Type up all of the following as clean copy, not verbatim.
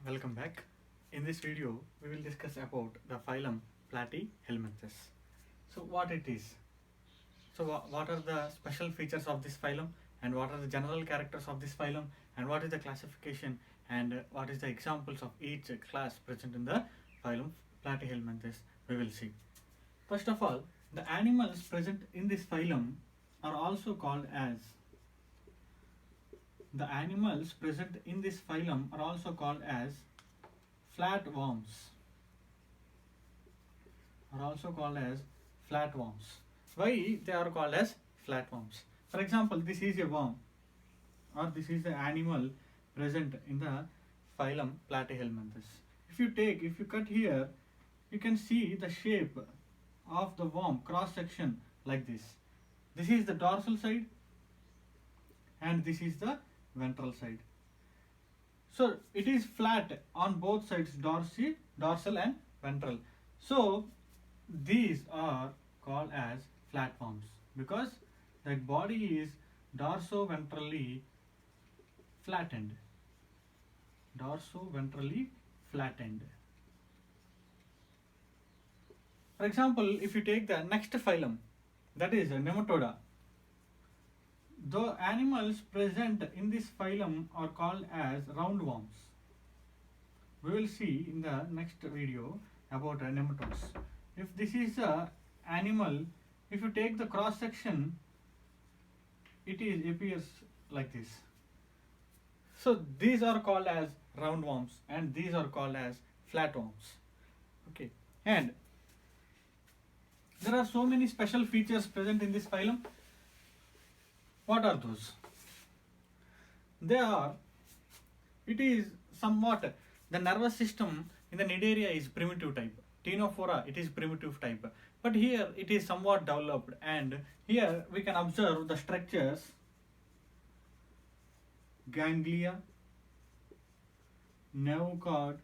Welcome back. In this video, we will discuss about the phylum Platyhelminthes. So, what it is? So, what are the special features of this phylum, and what are the general characters of this phylum, and what is the classification, and what is the examples of each class present in the phylum Platyhelminthes? We will see. First of all, the animals present in this phylum are also called as the animals present in this phylum are also called as flatworms. Are also called as flatworms. Why they are called as flatworms? For example, this is a worm, or this is the animal present in the phylum Platyhelminthes. If you cut here, you can see the shape of the worm cross section like this. This is the dorsal side, and this is the ventral side. So it is flat on both sides, dorsal and ventral. So these are called as flatworms because that body is dorso-ventrally flattened. Dorso-ventrally flattened. For example, if you take the next phylum, that is Nematoda. The animals present in this phylum are called as roundworms. We will see in the next video about nematodes. If this is a animal, if you take the cross section, it appears like this. So these are called as roundworms, and these are called as flatworms. Okay, and there are so many special features present in this phylum. What are those? It is somewhat, the nervous system in the Cnidaria is primitive type. Ctenophora, it is primitive type. But here it is somewhat developed, and here we can observe the structures, ganglia, nerve cord,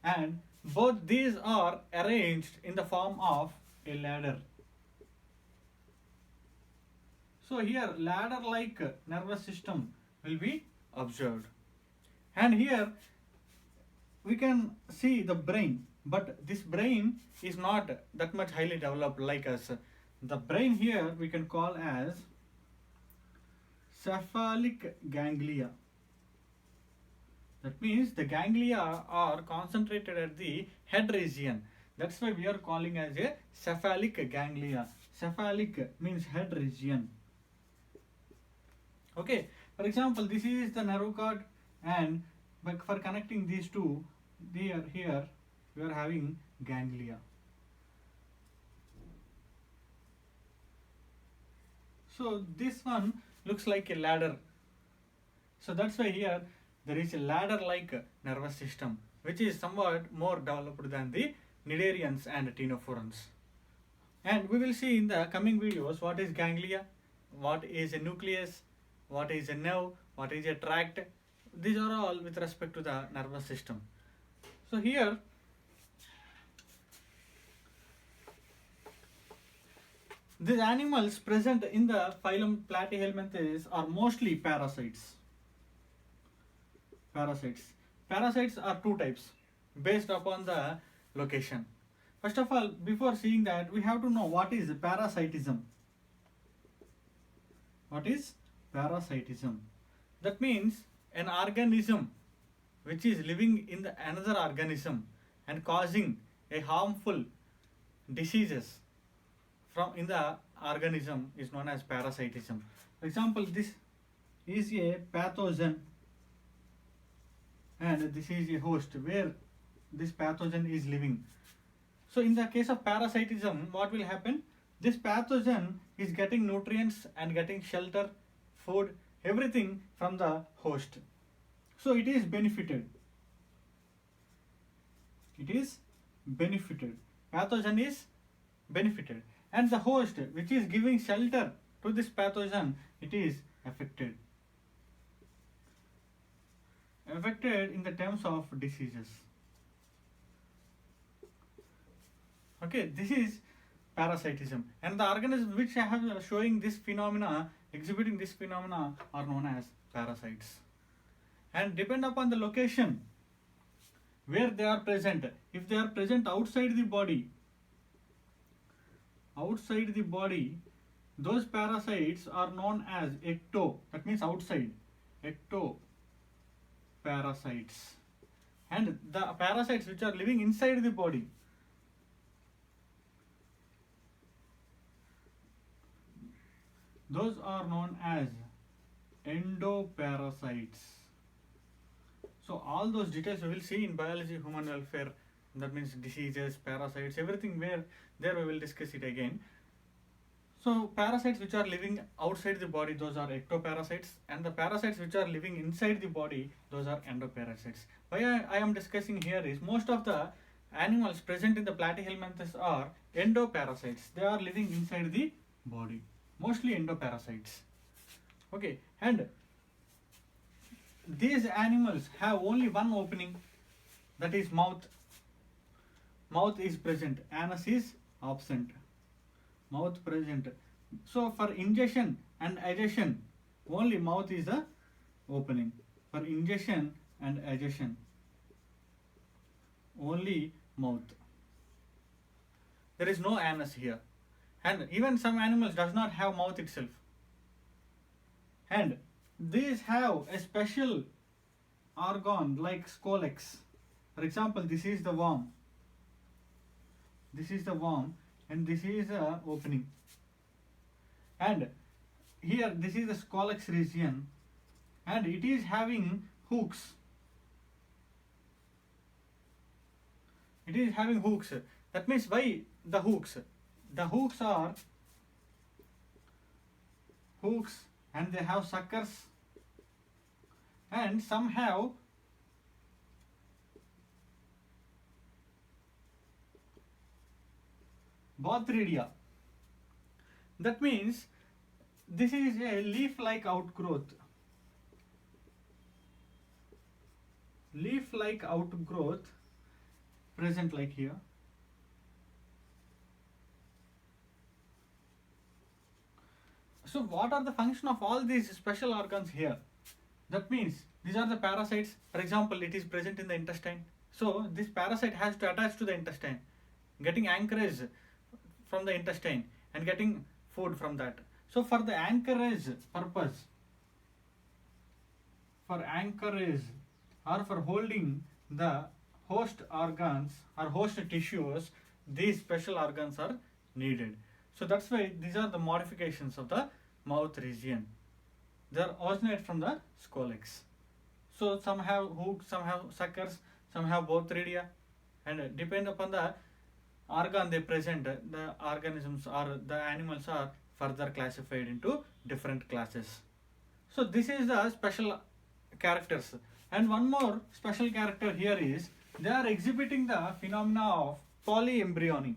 and both these are arranged in the form of a ladder. So here ladder-like nervous system will be observed. And here we can see the brain, but this brain is not that much highly developed like us. The brain here we can call as cephalic ganglia. That means the ganglia are concentrated at the head region. That's why we are calling as a cephalic ganglia. Cephalic means head region. Okay, for example, this is the nerve cord, and for connecting these two, here we are having ganglia. So this one looks like a ladder. So that's why here there is a ladder-like nervous system, which is somewhat more developed than the cnidarians and ctenophorans. And we will see in the coming videos what is ganglia, what is a nucleus, what is a nerve, what is a tract. These are all with respect to the nervous system. So here these animals present in the phylum Platyhelminthes are mostly parasites. Parasites are two types based upon the location. First of all, before seeing that, we have to know what is parasitism. What is parasitism? That means an organism which is living in another organism and causing a harmful diseases in the organism is known as parasitism. For example, this is a pathogen, and this is a host where this pathogen is living. So in the case of parasitism, what will happen? This pathogen is getting nutrients and getting shelter, food, everything from the host. So it is benefited. Pathogen is benefited. And the host which is giving shelter to this pathogen, it is affected. Affected in the terms of diseases. Okay, this is parasitism. And the organisms which have showing this phenomena, exhibiting this phenomena, are known as parasites. And depend upon the location, where they are present. If they are present outside the body, those parasites are known as ecto, that means outside, ectoparasites. And the parasites which are living inside the body, those are known as endoparasites. So all those details we will see in biology, human welfare, that means diseases, parasites, everything where there we will discuss it again. So parasites which are living outside the body, those are ectoparasites, and the parasites which are living inside the body, those are endoparasites. Why I am discussing here is most of the animals present in the platyhelminthes are endoparasites. They are living inside the body, mostly endoparasites. Okay, and these animals have only one opening, that is mouth. Mouth is present, anus is absent. Mouth present. So for ingestion and egestion, only mouth is the opening. For ingestion and egestion, only mouth. There is no anus here. And even some animals does not have mouth itself. And these have a special organ like scolex. For example, this is the worm. This is the worm, and this is a opening. And here this is the scolex region, and it is having hooks. It is having hooks. That means why the hooks? The hooks are hooks, and they have suckers, and some have Bothridia. That means this is a leaf-like outgrowth. Leaf-like outgrowth present like here. So what are the function of all these special organs here? That means these are the parasites. For example, it is present in the intestine. So this parasite has to attach to the intestine, getting anchorage from the intestine and getting food from that. So for the anchorage purpose, for anchorage or for holding the host organs or host tissues, these special organs are needed. So that's why these are the modifications of the mouth region. They are originate from the scolex. So some have hooks, some have suckers, some have Bothridia, and depend upon the organ they present, the organisms or the animals are further classified into different classes. So this is the special characters. And one more special character here is they are exhibiting the phenomena of polyembryony.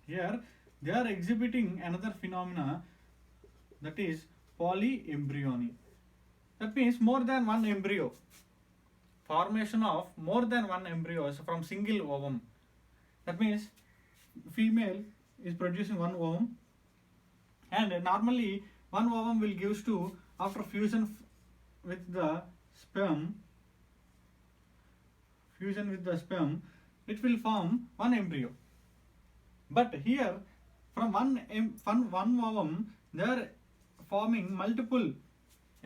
Here they are exhibiting another phenomena, that is polyembryony. That means more than one embryo. Formation of more than one embryos from single ovum. That means female is producing one ovum, and normally one ovum will give to, after fusion with the sperm, it will form one embryo. But here from one ovum they are forming multiple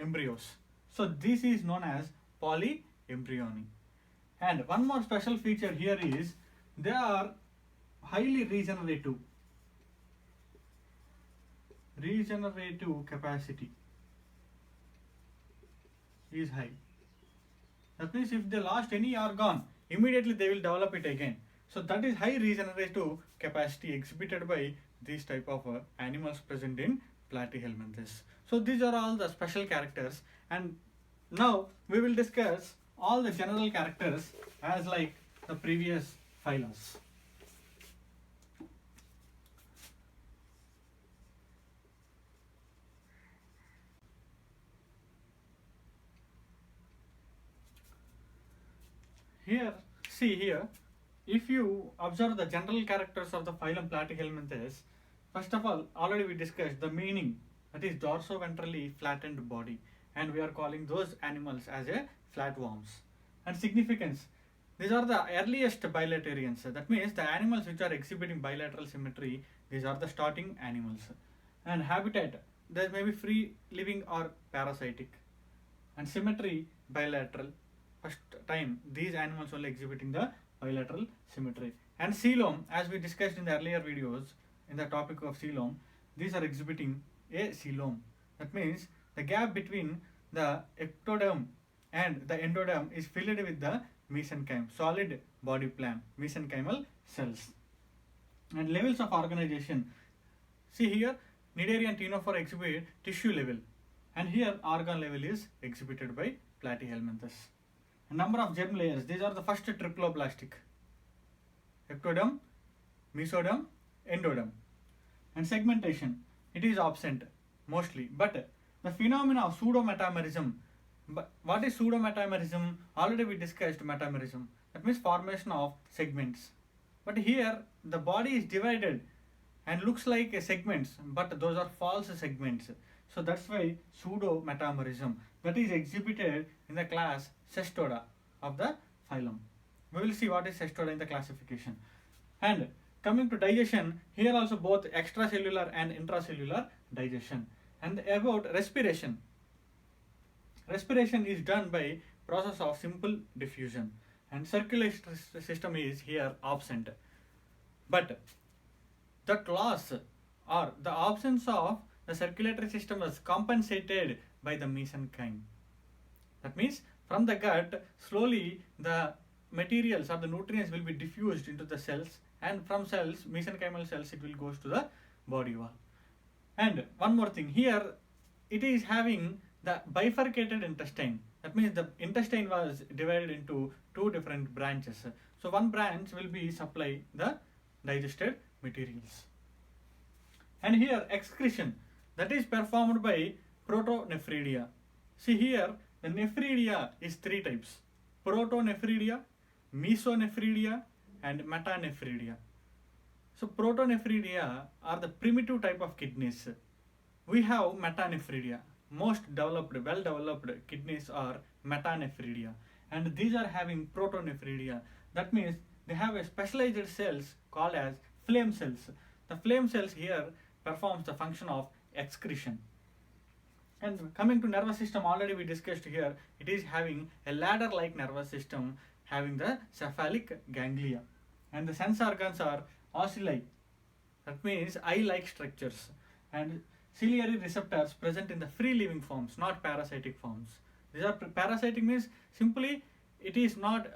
embryos. So this is known as polyembryony. And one more special feature here is they are highly regenerative. Regenerative capacity is high. That means if they lost any organ, immediately they will develop it again. So that is high regenerative capacity exhibited by these type of animals present in platyhelminthes. So these are all the special characters, and now we will discuss all the general characters as like the previous phylas. Here, see here, if you observe the general characters of the phylum Platyhelminthes, first of all, already we discussed the meaning, that is dorso-ventrally flattened body, and we are calling those animals as a flatworms. And significance, These are the earliest bilaterians. That means the animals which are exhibiting bilateral symmetry, these are the starting animals. And habitat, there may be free living or parasitic. And symmetry, bilateral. First time these animals only exhibiting the bilateral symmetry. And coelom, as we discussed in the earlier videos in the topic of coelom, these are exhibiting a coelom. That means the gap between the ectoderm and the endoderm is filled with the mesenchyme, solid body plan, mesenchymal cells. And levels of organization. See here, Cnidaria and Ctenophora exhibit tissue level, and here organ level is exhibited by Platyhelminthes. And number of germ layers. These are the first triploblastic. Ectoderm, mesoderm, endoderm. And segmentation. It is absent mostly, but the phenomena of pseudometamerism. But what is pseudometamerism? Already we discussed metamerism. That means formation of segments. But here the body is divided and looks like a segments, but those are false segments. So that's why pseudometamerism, that is exhibited in the class Cestoda of the phylum. We will see what is Cestoda in the classification. And coming to digestion, here also both extracellular and intracellular digestion. And about respiration. Respiration is done by process of simple diffusion, and circulation system is here absent. But that loss or the absence of the circulatory system is compensated by the mesenchyme. That means from the gut, slowly the materials or the nutrients will be diffused into the cells, and from cells, mesenchymal cells, it will goes to the body wall. And one more thing, here it is having the bifurcated intestine. That means the intestine was divided into two different branches. So one branch will be supply the digested materials. And here excretion, that is performed by protonephridia. See here, the nephridia is three types: protonephridia, mesonephridia, and metanephridia. So protonephridia are the primitive type of kidneys. We have metanephridia. Most developed, well developed kidneys are metanephridia, and these are having protonephridia. That means they have a specialized cells called as flame cells. The flame cells here performs the function of excretion. And coming to nervous system, already we discussed here, it is having a ladder like nervous system having the cephalic ganglia, and the sense organs are ocelli, that means eye like structures, and ciliary receptors present in the free living forms, not parasitic forms. These are parasitic means simply it is not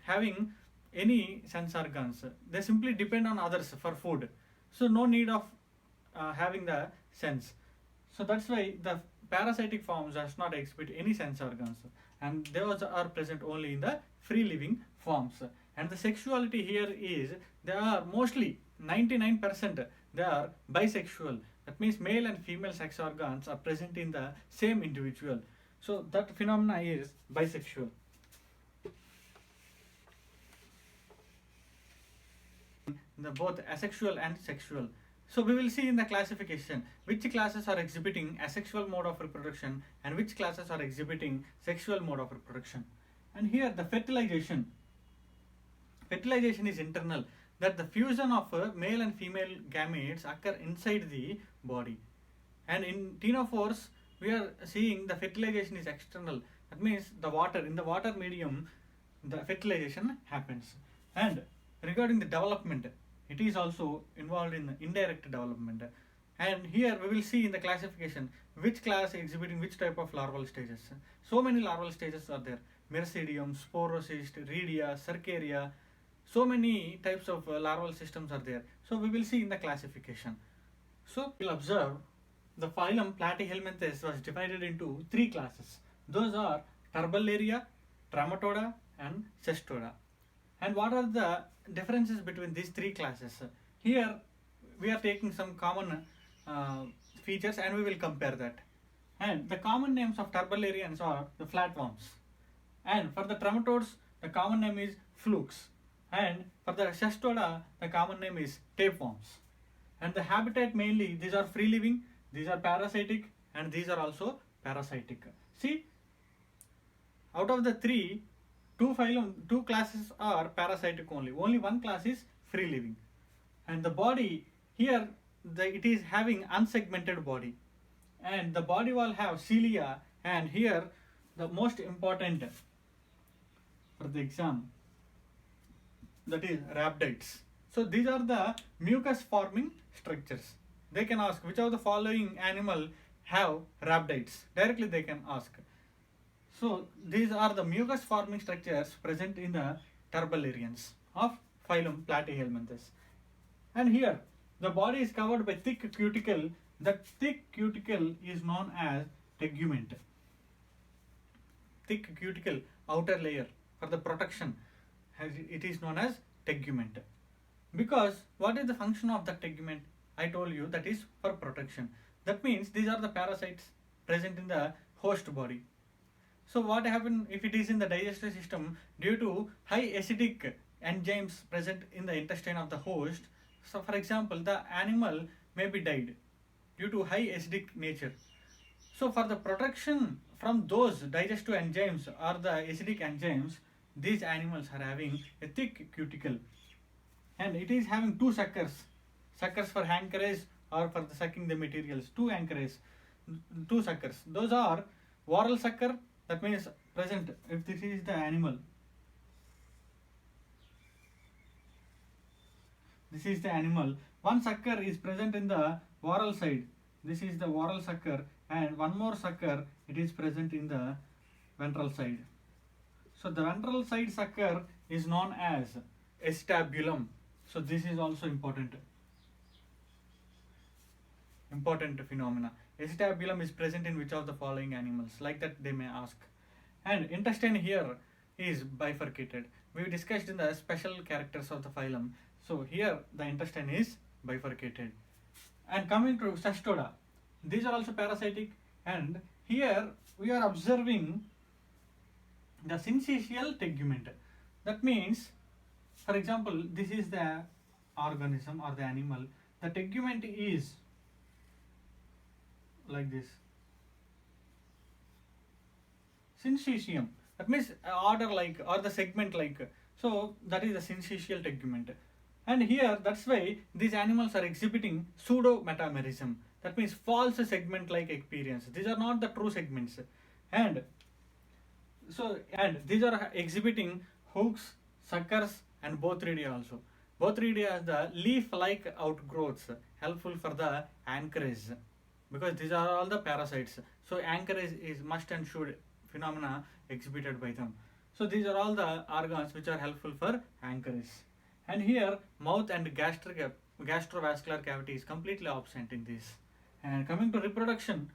having any sense organs. They simply depend on others for food. So no need of having the sense. So that's why the parasitic forms does not exhibit any sense organs, and those are present only in the free living forms. And the sexuality here is, they are mostly 99% they are bisexual. That means male and female sex organs are present in the same individual. So that phenomena is bisexual. The both asexual and sexual. So we will see in the classification which classes are exhibiting asexual mode of reproduction and which classes are exhibiting sexual mode of reproduction. And here the fertilization. Fertilization is internal, that the fusion of male and female gametes occur inside the body. And in ctenophores, we are seeing the fertilization is external. That means the water, in the water medium, the fertilization happens. And regarding the development, it is also involved in indirect development. And here we will see in the classification which class exhibiting which type of larval stages. So many larval stages are there: Meracidium, Sporocyst, Rhedia, Cercaria. So many types of larval systems are there. So we will see in the classification. So we'll observe the phylum Platyhelminthes was divided into three classes. Those are Turbellaria, Trematoda, and Cestoda. And what are the differences between these three classes? Here we are taking some common features and we will compare that. And the common names of Turbellarians are the flatworms. And for the trematodes, the common name is flukes. And for the Cestoda, the common name is tapeworms. And the habitat mainly, these are free living, these are parasitic, and these are also parasitic. See, out of the three, two classes are parasitic only. Only one class is free living. And the body here, it is having unsegmented body, and the body will have cilia, and here the most important for the exam, that is rhabdites. So these are the mucus forming structures. They can ask which of the following animal have rhabdites. Directly they can ask. So these are the mucus forming structures present in the turbellarians of phylum Platyhelminthes. And here the body is covered by thick cuticle. That thick cuticle is known as tegument. Thick cuticle outer layer for the protection, it is known as tegument. Because what is the function of the tegument? I told you that is for protection. That means these are the parasites present in the host body. So what happens if it is in the digestive system? Due to high acidic enzymes present in the intestine of the host, so for example the animal may be died due to high acidic nature. So for the protection from those digestive enzymes or the acidic enzymes, these animals are having a thick cuticle, and it is having two suckers for anchorage or for the sucking the materials. Two anchorage, two suckers. Those are oral sucker, that means present if this is the animal. This is the animal. One sucker is present in the oral side. This is the oral sucker, and one more sucker, it is present in the ventral side. So the ventral side sucker is known as acetabulum. So this is also important phenomena. Acetabulum is present in which of the following animals? Like that they may ask. And intestine here is bifurcated. We discussed in the special characters of the phylum. So here the intestine is bifurcated. And coming to cestoda, these are also parasitic, and here we are observing the syncytial tegument. That means, for example, this is the organism or the animal. The tegument is like this. Syncytium. That means order like or the segment like. So that is the syncytial tegument. And here that's why these animals are exhibiting pseudo metamerism. That means false segment like appearance. These are not the true segments. And these are exhibiting hooks, suckers, and bothridia also. Bothridia is the leaf-like outgrowths helpful for the anchorage, because these are all the parasites. So anchorage is must and should phenomena exhibited by them. So these are all the organs which are helpful for anchorage. And here mouth and gastrovascular cavity is completely absent in this. And coming to reproduction,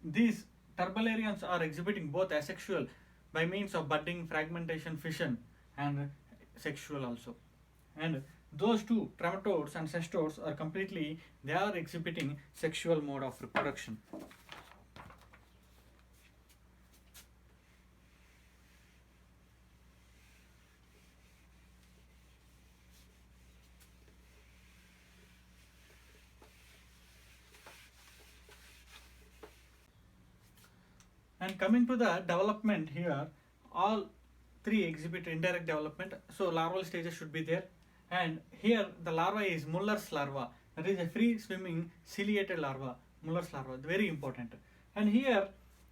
these turbellarians are exhibiting both asexual by means of budding, fragmentation, fission, and sexual also. And those two, trematodes and cestodes, are completely, they are exhibiting sexual mode of reproduction. And coming to the development here, all three exhibit indirect development. So larval stages should be there. And here the larva is Muller's larva. That is a free swimming ciliated larva. Muller's larva, very important. And here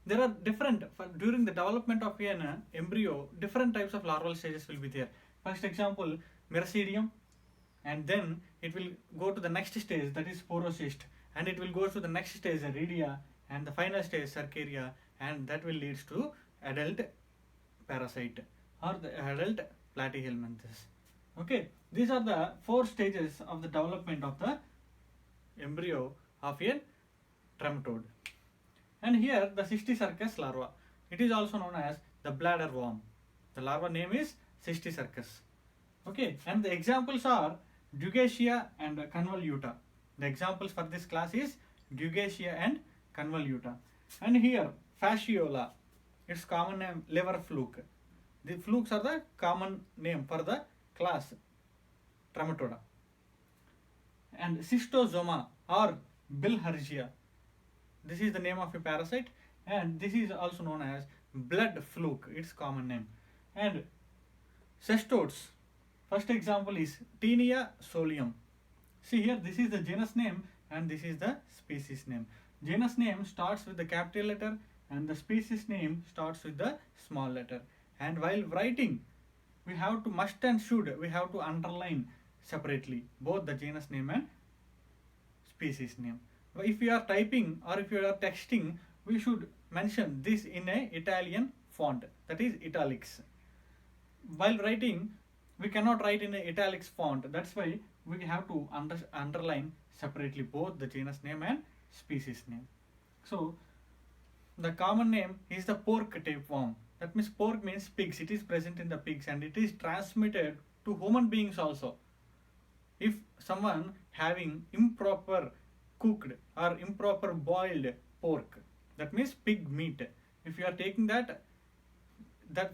there are different, during the development of an embryo, different types of larval stages will be there. First example, meracidium, and then it will go to the next stage, that is sporocyst, and it will go to the next stage, aridia, and the final stage, cercaria, and that will lead to adult parasite or the adult platyhelminthes. Okay, these are the 4 stages of the development of the embryo of a trematode. And here the Cysticercus larva, it is also known as the bladder worm. The larva name is Cysticercus. Okay, and the examples are Dugacia and Convoluta. The examples for this class is Dugacia and Convoluta. And here Fasciola, its common name liver fluke. The flukes are the common name for the class Trematoda. And Cystosoma or Bilharzia, this is the name of a parasite, and this is also known as blood fluke, its common name. And cestodes, first example is Taenia solium. See here, this is the genus name and this is the species name. Genus name starts with the capital letter and the species name starts with the small letter. And while writing, we have to must and should, we have to underline separately both the genus name and species name. If you are typing or if you are texting, we should mention this in a Italian font, that is italics. While writing, we cannot write in a italics font, that's why we have to underline separately both the genus name and species name. So the common name is the pork tapeworm. That means pork means pigs. It is present in the pigs and it is transmitted to human beings also. If someone having improper cooked or improper boiled pork, that means pig meat, if you are taking that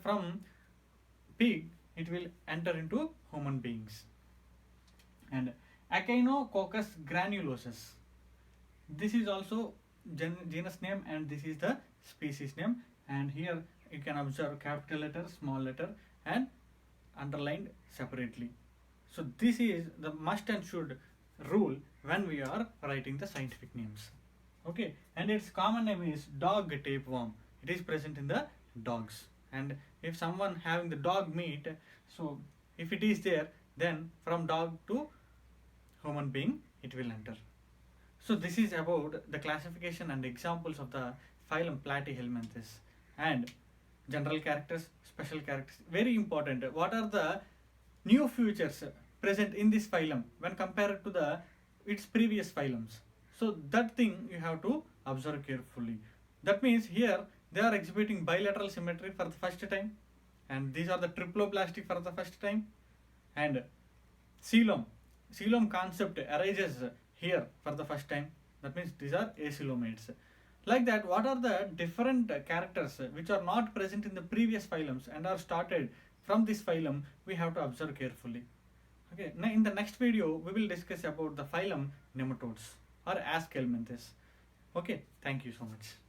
from pig, it will enter into human beings. And Echinococcus granulosus, this is also genus name and this is the species name, and here you can observe capital letter, small letter and underlined separately. So this is the must and should rule when we are writing the scientific names. Okay, and its common name is dog tapeworm. It is present in the dogs, and if someone having the dog meat, so if it is there, then from dog to human being it will enter. So this is about the classification and examples of the phylum Platyhelminthes and general characters, special characters. Very important. What are the new features present in this phylum when compared to its previous phylums? So that thing you have to observe carefully. That means here they are exhibiting bilateral symmetry for the first time, and these are the triploblastic for the first time, and coelom concept arises here for the first time. That means these are acoelomates. Like that, what are the different characters which are not present in the previous phylums and are started from this phylum, we have to observe carefully. Okay, now in the next video we will discuss about the phylum nematodes or Aschelminthes. Okay, thank you so much.